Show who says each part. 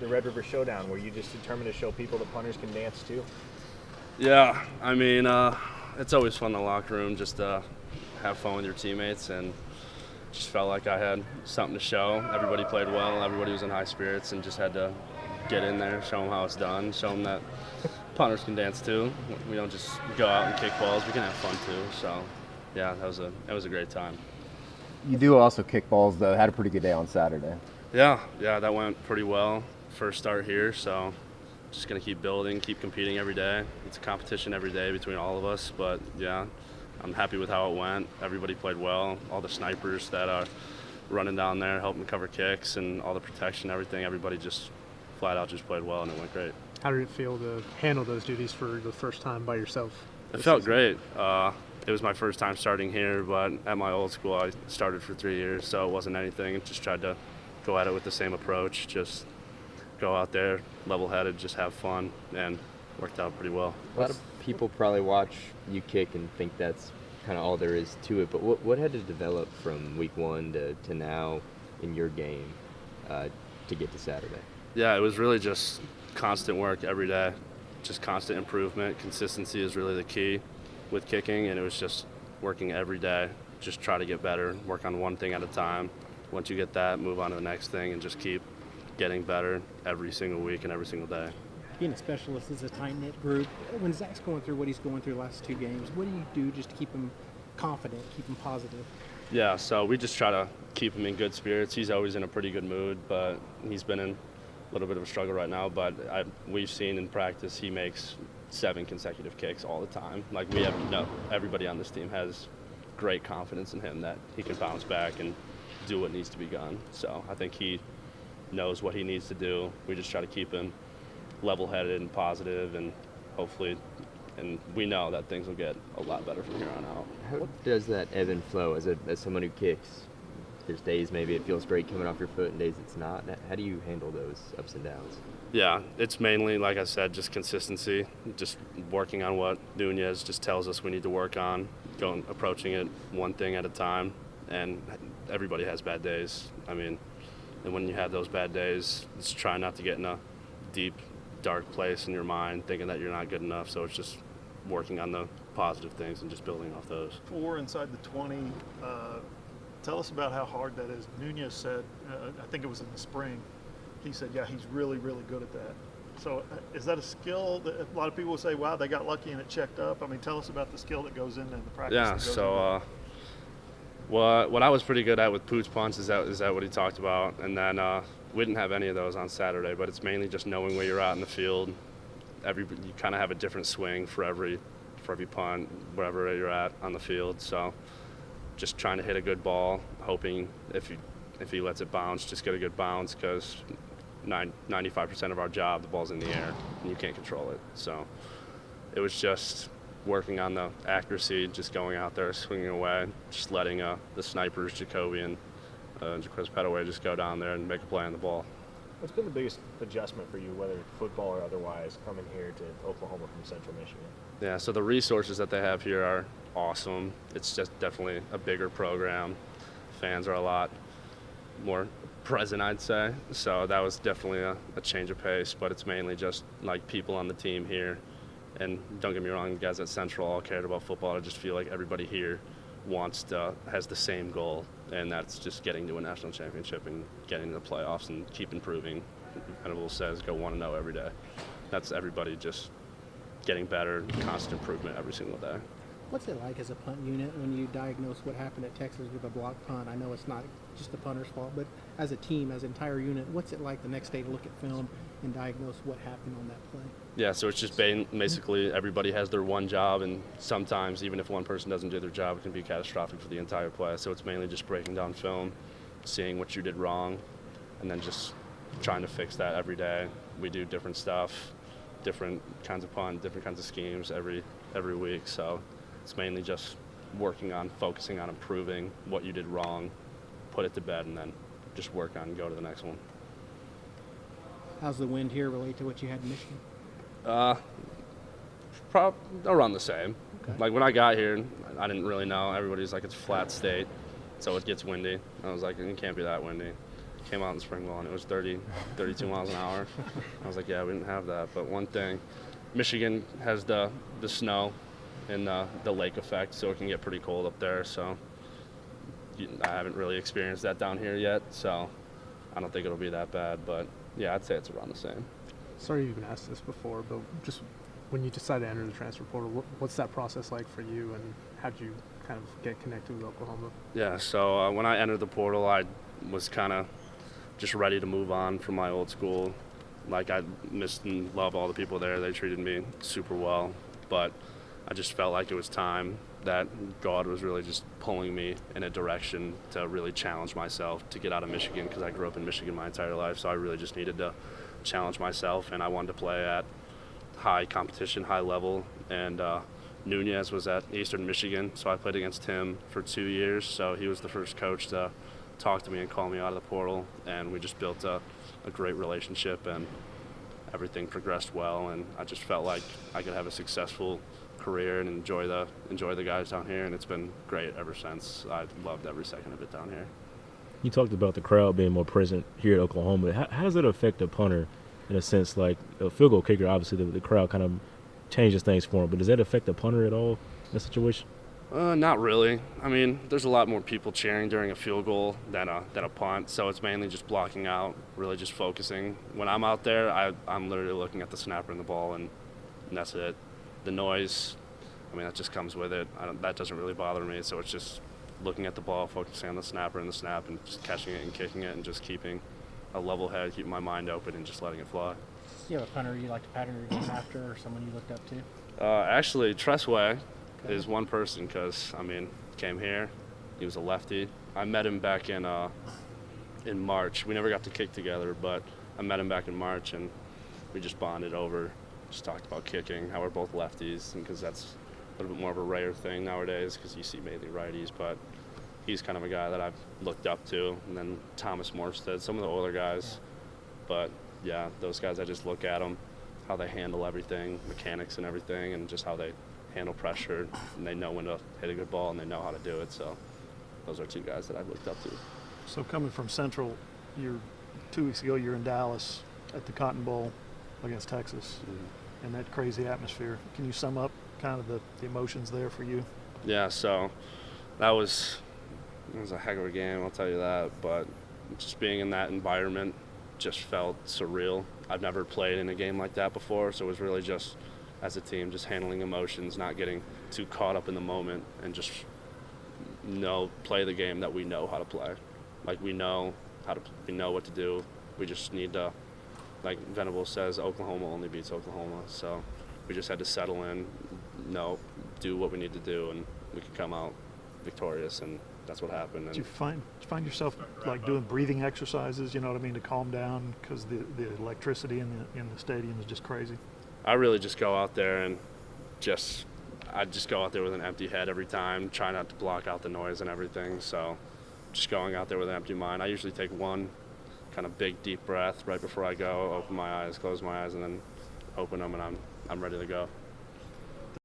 Speaker 1: the Red River Showdown? Were you just determined to show people that punters can dance too?
Speaker 2: Yeah, I mean, it's always fun in the locker room just to have fun with your teammates, and just felt like I had something to show. Everybody played well, everybody was in high spirits, and just had to get in there, show them how it's done, show them that punters can dance too. We don't just go out and kick balls, we can have fun too. So, yeah, that was a great time.
Speaker 3: You do also kick balls, though. Had a pretty good day on Saturday.
Speaker 2: Yeah, that went pretty well. First start here, so just going to keep building, keep competing every day. It's a competition every day between all of us, but yeah, I'm happy with how it went. Everybody played well. All the snipers that are running down there helping cover kicks and all the protection, everything, everybody just flat out just played well, and it went great.
Speaker 4: How did it feel to handle those duties for the first time by yourself?
Speaker 2: It felt great. It was my first time starting here, but at my old school I started for 3 years, so it wasn't anything. Just tried to go at it with the same approach, just go out there level-headed, just have fun, and worked out pretty well.
Speaker 5: A lot of people probably watch you kick and think that's kind of all there is to it, but what had to develop from week one to now in your game to get to Saturday?
Speaker 2: Yeah, it was really just constant work every day, just constant improvement. Consistency is really the key with kicking, and it was just working every day, just try to get better, work on one thing at a time. Once you get that, move on to the next thing, and just keep getting better every single week and every single day.
Speaker 6: Being a specialist is a tight-knit group. When Zach's going through what he's going through the last 2 games, what do you do just to keep him confident, keep him positive?
Speaker 2: Yeah, so we just try to keep him in good spirits. He's always in a pretty good mood, but he's been in a little bit of a struggle right now. But we've seen in practice he makes 7 consecutive kicks all the time. Like everybody on this team has great confidence in him that he can bounce back and do what needs to be done. So I think he knows what he needs to do. We just try to keep him level-headed and positive, and hopefully, and we know that things will get a lot better from here on out.
Speaker 5: How does that ebb and flow as someone who kicks? There's days maybe it feels great coming off your foot and days it's not. How do you handle those ups and downs?
Speaker 2: Yeah, it's mainly, like I said, just consistency, just working on what Nunez just tells us we need to work on, approaching it one thing at a time, and everybody has bad days. I mean, and when you have those bad days, just try not to get in a deep, dark place in your mind thinking that you're not good enough. So it's just working on the positive things and just building off those.
Speaker 7: 4 inside the 20. Tell us about how hard that is. Nunez said, I think it was in the spring, he said, yeah, he's really, really good at that. So is that a skill that a lot of people will say, wow, they got lucky and it checked up? I mean, tell us about the skill that goes into the practice.
Speaker 2: Yeah, so what I was pretty good at with Pooch punts is that what he talked about. And then we didn't have any of those on Saturday, but it's mainly just knowing where you're at in the field. You kind of have a different swing for every punt, wherever you're at on the field. So just trying to hit a good ball, hoping if he lets it bounce, just get a good bounce, because 95% of our job, the ball's in the air, and you can't control it. So it was just working on the accuracy, just going out there, swinging away, just letting the snipers, Jacoby and Chris Petaway, just go down there and make a play on the ball.
Speaker 1: What's been the biggest adjustment for you, whether football or otherwise, coming here to Oklahoma from Central Michigan?
Speaker 2: Yeah, so the resources that they have here are awesome. It's just definitely a bigger program. Fans are a lot more present, I'd say. So that was definitely a change of pace, but it's mainly just like people on the team here. And don't get me wrong, guys at Central all cared about football. I just feel like everybody here has the same goal, and that's just getting to a national championship and getting to the playoffs and keep improving. Venable says go 1-0 every day. That's everybody just getting better, constant improvement every single day.
Speaker 6: What's it like as a punt unit when you diagnose what happened at Texas with a block punt? I know it's not just the punter's fault, but as a team, as an entire unit, what's it like the next day to look at film and diagnose what happened on that play?
Speaker 2: Yeah, so it's just basically everybody has their one job, and sometimes even if one person doesn't do their job, it can be catastrophic for the entire play. So it's mainly just breaking down film, seeing what you did wrong, and then just trying to fix that every day. We do different stuff, different kinds of punt, different kinds of schemes every week. So it's mainly just focusing on improving what you did wrong, put it to bed, and then just work on and go to the next one.
Speaker 6: How's the wind here relate to what you had in Michigan?
Speaker 2: Around the same.
Speaker 6: Okay.
Speaker 2: Like when I got here, I didn't really know. Everybody's like, it's flat state, so it gets windy. I was like, it can't be that windy. came out in spring ball and it was 30, 32 miles an hour. I was like, yeah, we didn't have that. But one thing, Michigan has the snow and the lake effect, so it can get pretty cold up there. So I haven't really experienced that down here yet, so I don't think it'll be that bad. But yeah, I'd say it's around the same.
Speaker 4: Sorry you've been asked this before, but just when you decide to enter the transfer portal, what's that process like for you, and how did you kind of get connected with Oklahoma?
Speaker 2: Yeah, so when I entered the portal, I was kind of just ready to move on from my old school. Like, I missed and love all the people there. They treated me super well, but I just felt like it was time that God was really just pulling me in a direction to really challenge myself to get out of Michigan, because I grew up in Michigan my entire life, so I really just needed to challenge myself, and I wanted to play at high competition, high level, and Nunez was at Eastern Michigan, so I played against him for 2 years. So he was the first coach to talk to me and call me out of the portal, and we just built a great relationship, and everything progressed well, and I just felt like I could have a successful career and enjoy the guys down here, and it's been great ever since. I've loved every second of it down here.
Speaker 1: You talked about the crowd being more present here at Oklahoma. How does it affect a punter in a sense? Like a field goal kicker, obviously the crowd kind of changes things for him, but does that affect the punter at all in that situation?
Speaker 2: Not really. I mean, there's a lot more people cheering during a field goal than a punt, so it's mainly just blocking out, really just focusing. When I'm out there, I'm literally looking at the snapper and the ball, and that's it. The noise, I mean, that just comes with it. That doesn't really bother me, so it's just looking at the ball, focusing on the snapper and the snap, and just catching it and kicking it, and just keeping a level head, keeping my mind open, and just letting it fly.
Speaker 6: Do you have a punter you like to pattern your game after, or someone you looked up to?
Speaker 2: Actually, Tressway is one person, because, I mean, came here. He was a lefty. I met him back in March. We never got to kick together, but I met him back in March, and we just bonded over, just talked about kicking, how we're both lefties, and because that's a little bit more of a rare thing nowadays, because you see mainly righties, but he's kind of a guy that I've looked up to. And then Thomas Morstead, some of the older guys. But, yeah, those guys, I just look at them, how they handle everything, mechanics and everything, and just how they handle pressure, and they know when to hit a good ball, and they know how to do it. So those are two guys that I've looked up to.
Speaker 7: So coming from Central, 2 weeks ago you're in Dallas at the Cotton Bowl against Texas, and that crazy atmosphere. Can you sum up kind of the emotions there for you?
Speaker 2: Yeah, so it was a heck of a game, I'll tell you that. But just being in that environment just felt surreal. I've never played in a game like that before, so it was really just, as a team, just handling emotions, not getting too caught up in the moment, and just play the game that we know how to play. Like, we know what to do. We just need to, like Venable says, Oklahoma only beats Oklahoma. So we just had to settle in, do what we need to do, and we could come out victorious, and that's what happened.
Speaker 7: Did you find yourself like doing breathing exercises, you know what I mean, to calm down, because the electricity in the stadium is just crazy?
Speaker 2: I really just go out there and I just go out there with an empty head every time, try not to block out the noise and everything. So just going out there with an empty mind. I usually take one kind of big deep breath right before I go, open my eyes, close my eyes, and then open them, and I'm ready to go.